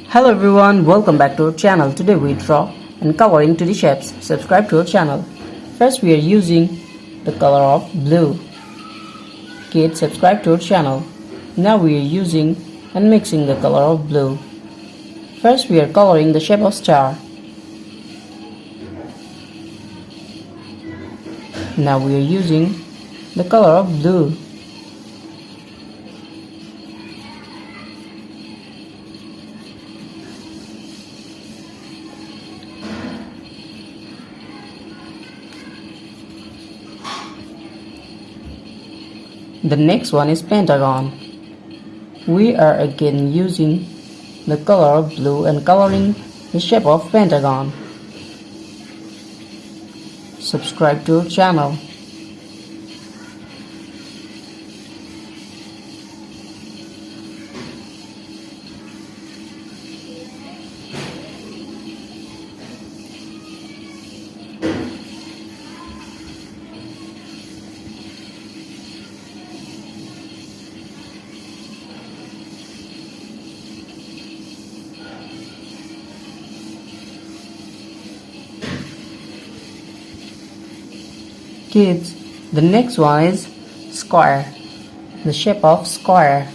Hello everyone, welcome back to our channel. Today we draw and coloring 2D shapes. Subscribe to our channel. First we are using the color of blue. Kids, subscribe to our channel. Now we are using and mixing the color of blue. First we are coloring the shape of star. Now we are using the color of blue. The next one is pentagon. We are again using the color of blue and coloring the shape of pentagon. Subscribe to our channel. Kids, the next one is square. The shape of square.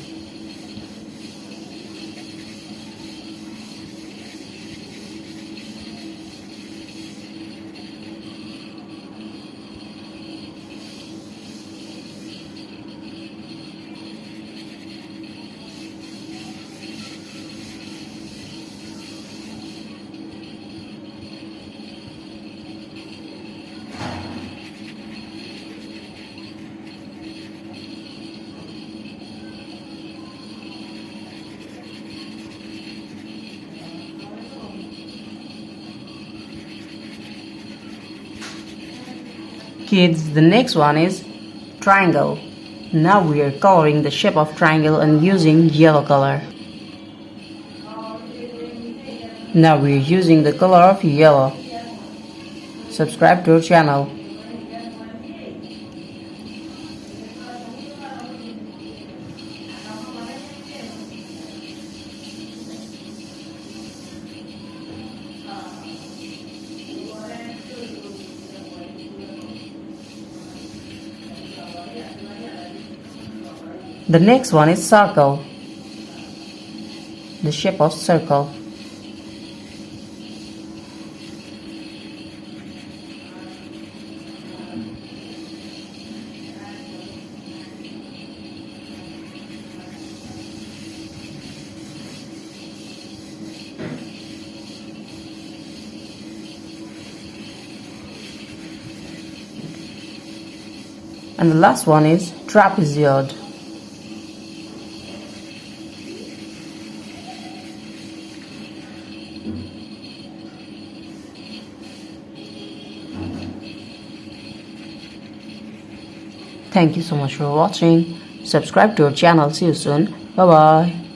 Kids, the next one is triangle. Now we are coloring the shape of triangle and using yellow color. Now we are using the color of yellow. Subscribe to our channel. The next one is circle. The shape of circle. And the last one is trapezoid. Thank you so much for watching. Subscribe to our channel. See you soon. Bye bye.